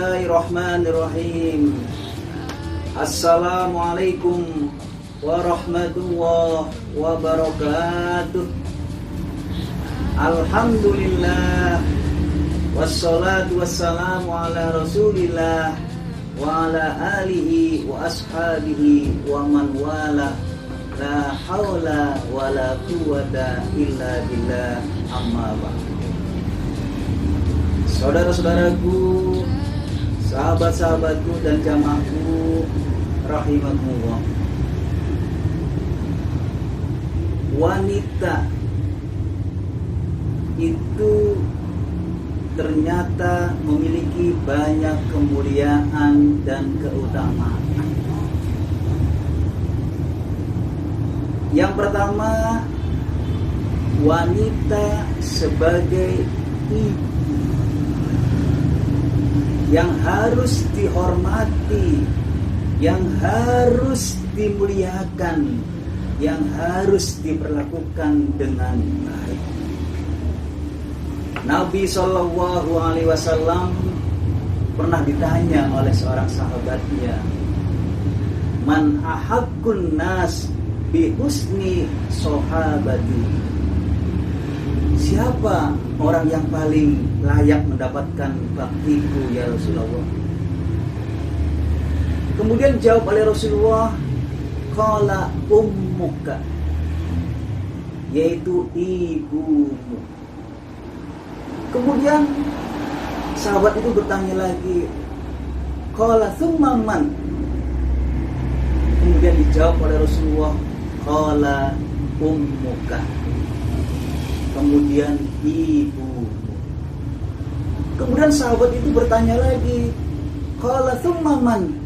Bismillahirrahmanirrahim. Assalamualaikum warahmatullahi wabarakatuh. Alhamdulillah, wassalatu wassalamu ala rasulillah wa ala alihi wa ashabihi wa man wala. La haula wa la quwwata illa billah, amma ba'd. Saudara-saudaraku, sahabat-sahabatku dan jamaahku rahimakumullah. Wanita itu ternyata memiliki banyak kemuliaan dan keutamaan. Yang pertama, wanita sebagai ibu yang harus dihormati, yang harus dimuliakan, yang harus diperlakukan dengan baik. Nabi Shallallahu Alaihi Wasallam pernah ditanya oleh seorang sahabatnya, "Man ahaqqun nas bi husni sahabati?" Siapa orang yang paling layak mendapatkan baktiku ya Rasulullah? Kemudian jawab oleh Rasulullah, qala ummuka, yaitu ibumu. Kemudian sahabat itu bertanya lagi, qala tsumma man? Kemudian dijawab oleh Rasulullah, qala ummuka, kemudian ibu. Kemudian sahabat itu bertanya lagi, qala tsumma man?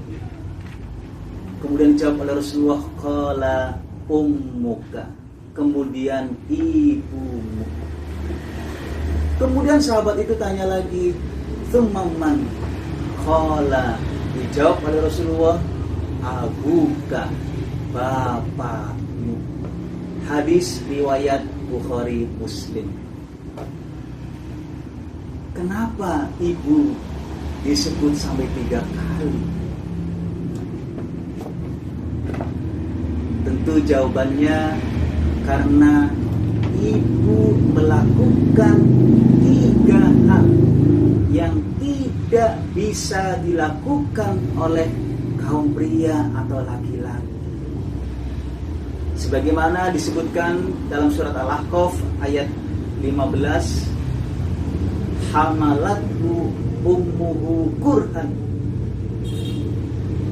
Kemudian jawab oleh Rasulullah, qala ummuka, kemudian ibumu. Kemudian sahabat itu tanya lagi, tsumma man? Qala, dijawab oleh Rasulullah, abuka, bapakmu. Hadis riwayat Bukhari Muslim. Kenapa ibu disebut sampai 3 kali? Tentu jawabannya karena ibu melakukan 3 hal yang tidak bisa dilakukan oleh kaum pria atau laki-laki. Sebagaimana disebutkan dalam surat Al-Ahqaf ayat 15, hamalathu ummuhu kurhan.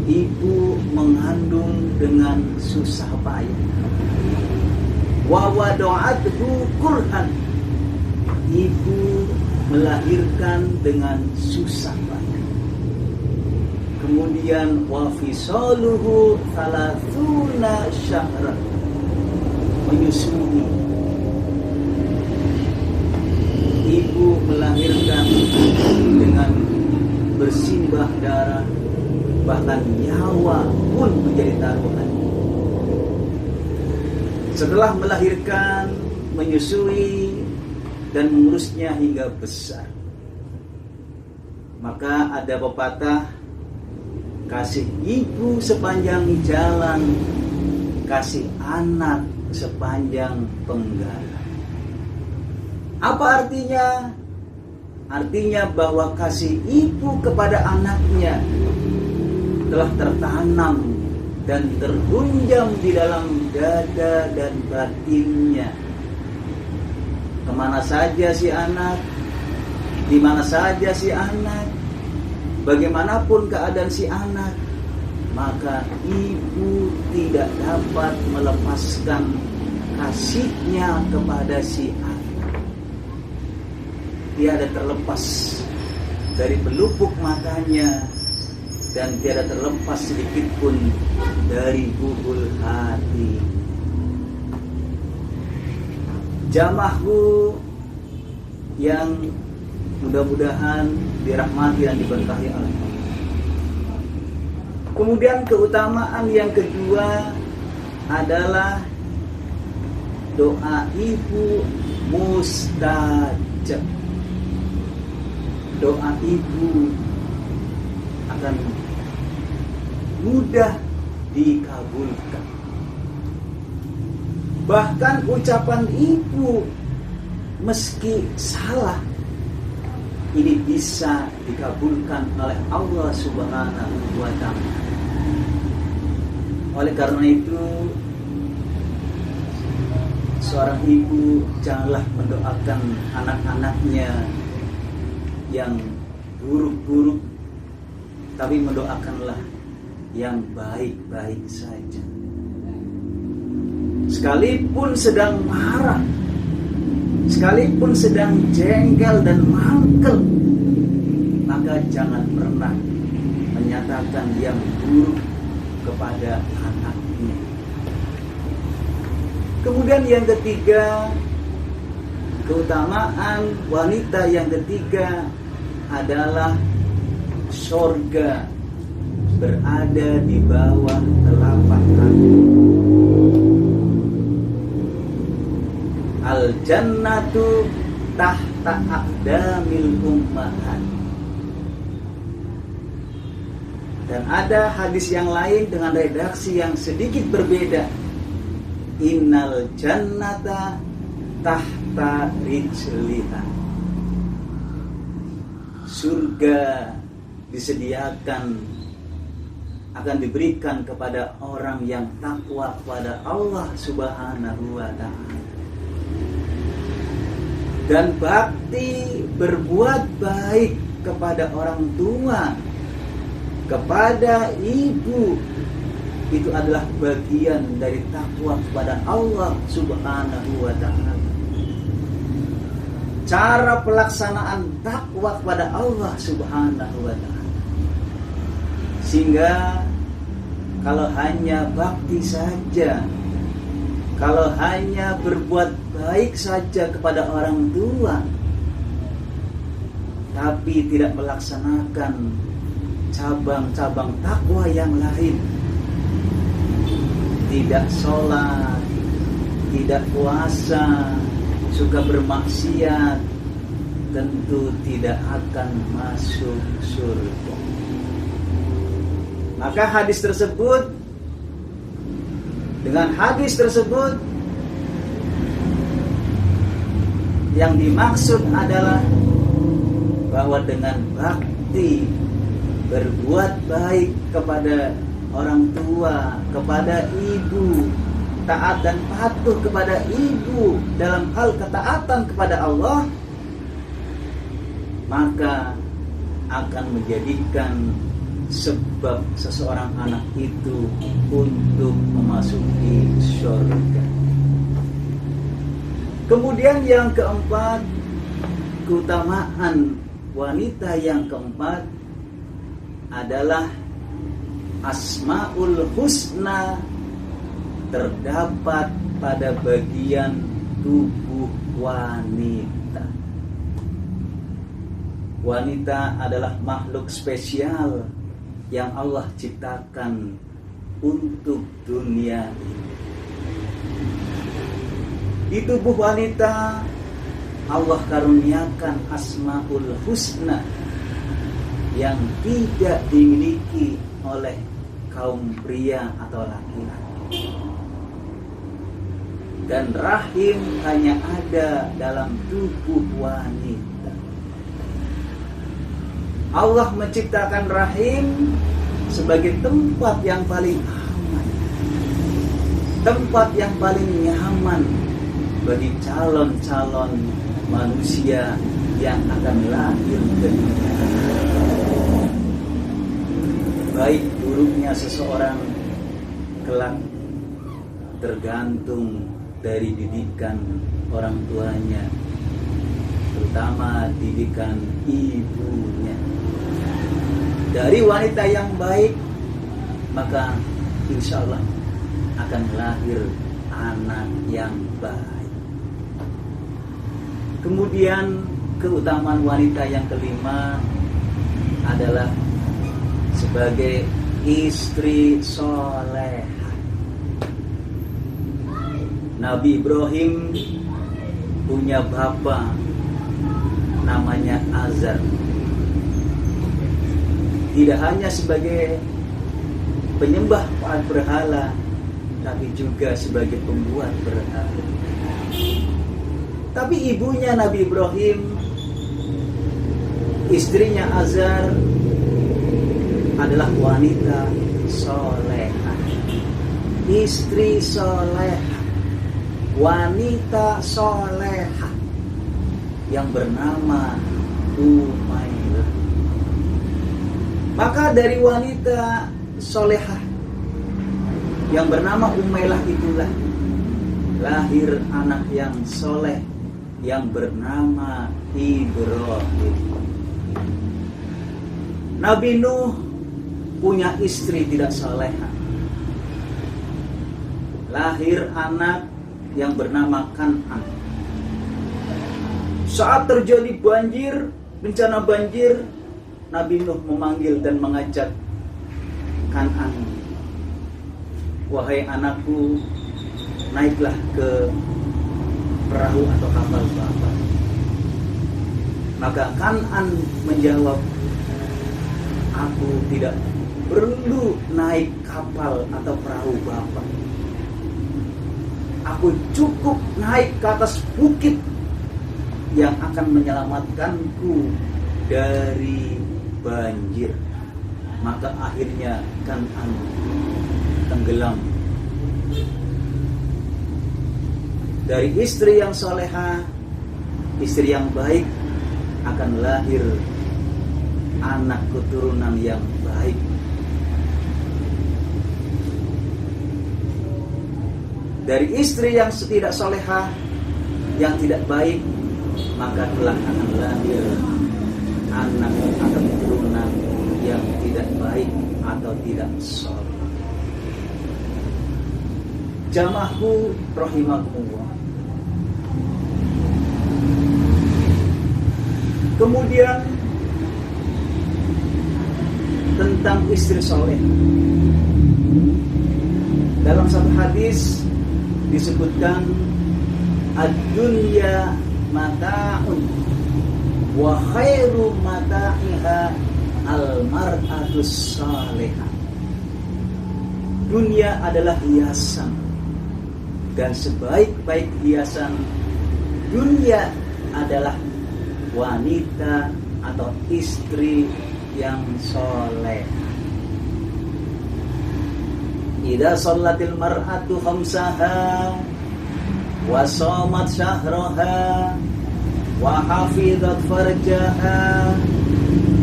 Ibu mengandung dengan susah payah. Wa wada'athu kurhan. Ibu melahirkan dengan susah payah. Kemudian wa fisaluhu 30 syahran, menyusui. Ibu melahirkan dengan bersimbah darah, bahkan nyawa pun menjadi taruhan. Setelah melahirkan, menyusui, dan mengurusnya hingga besar, maka ada pepatah, kasih ibu sepanjang jalan, kasih anak sepanjang penggalan. Apa artinya? Artinya bahwa kasih ibu kepada anaknya telah tertanam dan terhunjam di dalam dada dan batinnya. Kemana saja si anak, di mana saja si anak, bagaimanapun keadaan si anak, maka ibu tidak dapat melepaskan kasihnya kepada si anak. Tiada terlepas dari pelupuk matanya dan tiada terlepas sedikit pun dari bubul hati. Jamaahku yang mudah-mudahan dirahmati dan diberkahi Allah. Kemudian keutamaan yang kedua adalah doa ibu mustajab. Doa ibu akan mudah dikabulkan. Bahkan ucapan ibu meski salah ini bisa dikabulkan oleh Allah Subhanahu wa Ta'ala. Oleh karena itu, seorang ibu janganlah mendoakan anak-anaknya yang buruk-buruk, tapi mendoakanlah yang baik-baik saja. Sekalipun sedang marah, sekalipun sedang jengkel dan mangkel, maka jangan pernah menyatakan yang buruk kepada anaknya. Kemudian yang ketiga, keutamaan wanita yang ketiga adalah surga berada di bawah telapak kaki. Al-jannatu tahta aqdamil ummahat. Dan ada hadis yang lain dengan redaksi yang sedikit berbeda. Innal jannata tahta rijliha. Surga disediakan, akan diberikan kepada orang yang takwa kepada Allah Subhanahu wa Ta'ala. Dan bakti berbuat baik kepada orang tua, kepada ibu, itu adalah bagian dari takwa kepada Allah Subhanahu wa Ta'ala. Cara pelaksanaan takwa kepada Allah Subhanahu wa Ta'ala. Sehingga kalau hanya bakti saja, kalau hanya berbuat baik saja kepada orang tua, tapi tidak melaksanakan cabang-cabang takwa yang lain, tidak sholat, tidak puasa, suka bermaksiat, tentu tidak akan masuk surga. Maka hadis tersebut, dengan hadis tersebut yang dimaksud adalah bahwa dengan bakti berbuat baik kepada orang tua, kepada ibu, taat dan patuh kepada ibu dalam hal ketaatan kepada Allah, maka akan menjadikan sebab seseorang anak itu untuk memasuki surga. Kemudian yang keempat, keutamaan wanita yang keempat adalah Asmaul Husna terdapat pada bagian tubuh wanita. Wanita adalah makhluk spesial yang Allah ciptakan untuk dunia ini. Di tubuh wanita Allah karuniakan Asmaul Husna yang tidak dimiliki oleh kaum pria atau laki-laki. Dan rahim hanya ada dalam tubuh wanita. Allah menciptakan rahim sebagai tempat yang paling aman, tempat yang paling nyaman bagi calon-calon manusia yang akan lahir ke dunia. Baik buruknya seseorang kelak tergantung dari didikan orang tuanya, terutama didikan ibunya. Dari wanita yang baik, maka insya Allah akan lahir anak yang baik. Kemudian keutamaan wanita yang kelima adalah sebagai istri soleh. Nabi Ibrahim punya bapak namanya Azar. tidak hanya sebagai penyembah berhala, tapi juga sebagai pembuat berhala. Tapi ibunya Nabi Ibrahim, istrinya Azar, adalah wanita solehah, istri solehah, wanita solehah yang bernama Umairah. Maka dari wanita solehah yang bernama Umairah itulah lahir anak yang soleh yang bernama Ibrahim. Nabi Nuh punya istri tidak solehah, lahir anak yang bernama Kan'an. Saat terjadi banjir, bencana banjir, Nabi Nuh memanggil dan mengajak Kan'an, wahai anakku, naiklah ke perahu atau kapal Bapak. Maka Kan'an menjawab, aku tidak perlu naik kapal atau perahu Bapak. Aku cukup naik ke atas bukit yang akan menyelamatkanku dari banjir. Maka akhirnya Kan'an tenggelam. Dari istri yang soleha, istri yang baik, akan lahir anak keturunan yang baik. Dari istri yang tidak soleha, yang tidak baik, maka kelak akan lahir anak atau keturunan yang tidak baik atau tidak soleh. Jamaahku rahimakumullah. Kemudian tentang istri soleh, dalam satu hadis disebutkan ad-dunya mata'un wa khairu mata'iha al-mar'atus salihah. Dunia adalah hiasan, dan sebaik-baik hiasan dunia adalah wanita atau istri yang soleh. Idza shallatil mar'atu khamsaha wa shamat syahraha wa hafizat farjaha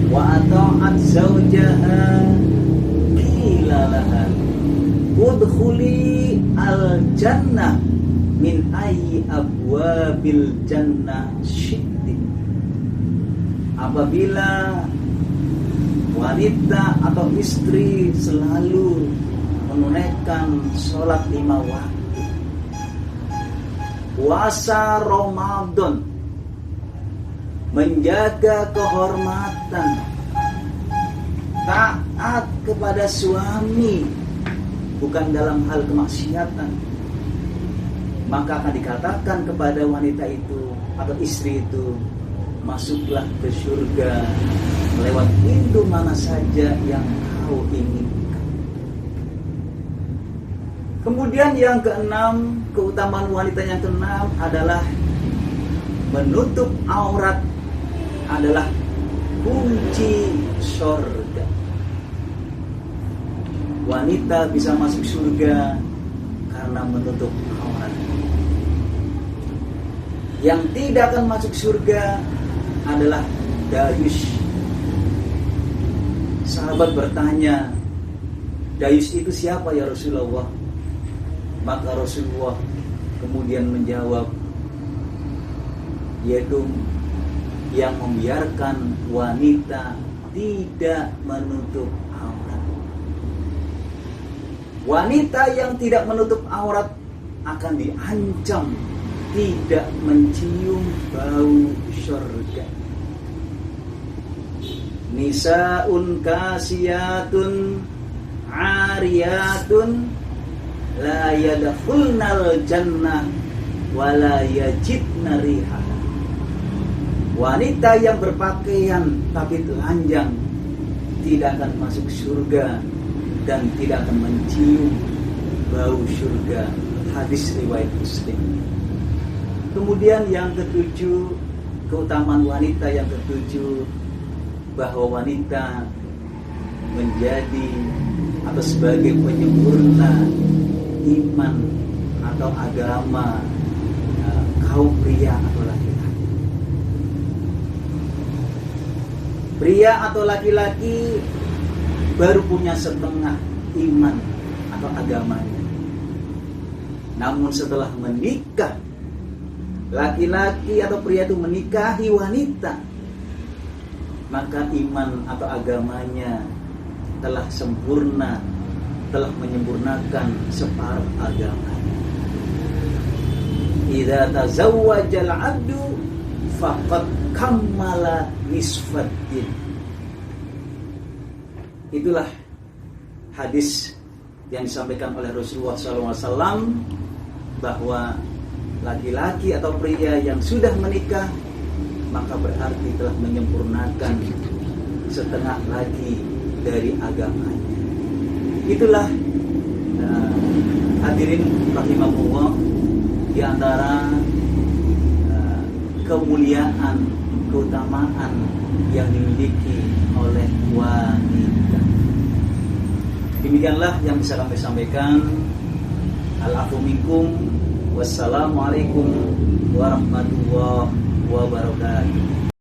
wa ata'at zawjaha qila laha udkhuli al-jannah min ayyi abwabil jannah syi'ti. Apabila wanita atau istri selalu menunaikan sholat 5 waktu, puasa Ramadan, menjaga kehormatan, taat kepada suami, bukan dalam hal kemaksiatan, maka akan dikatakan kepada wanita itu atau istri itu, masuklah ke surga lewat pintu mana saja yang kau inginkan. Kemudian yang keenam, keutamaan wanita yang keenam adalah menutup aurat adalah kunci surga. Wanita bisa masuk surga karena menutup aurat. Yang tidak akan masuk surga adalah dayus. Sahabat bertanya, dayus itu siapa ya Rasulullah? Maka Rasulullah kemudian menjawab, yaitu yang membiarkan wanita tidak menutup aurat. Wanita yang tidak menutup aurat akan diancam tidak mencium bau surga. Nisaun kasiyatun ariyatun la yadkhulnal jannah wa la yajidna riha. Wanita yang berpakaian tapi telanjang tidak akan masuk surga dan tidak akan mencium bau surga. Hadis riwayat Muslim. Kemudian yang ketujuh, keutamaan wanita yang ketujuh, bahwa wanita menjadi atau sebagai penyempurna iman atau agama kaum pria atau laki-laki. Pria atau laki-laki baru punya setengah iman atau agamanya. Namun setelah menikah, laki-laki atau pria itu menikahi wanita, maka iman atau agamanya telah sempurna, telah menyempurnakan separuh agamanya. Idza tazawwajal 'abdu faqad kammala nisfaddin. Itulah hadis yang disampaikan oleh Rasulullah SAW, bahwa laki-laki atau pria yang sudah menikah maka berarti telah menyempurnakan setengah lagi dari agamanya. Itulah hadirin rahimahullah, di antara kemuliaan, keutamaan yang dimiliki oleh wanita. Demikianlah yang bisa kami sampaikan. Al-afu minkum. Wassalamualaikum warahmatullahi wabarakatuh.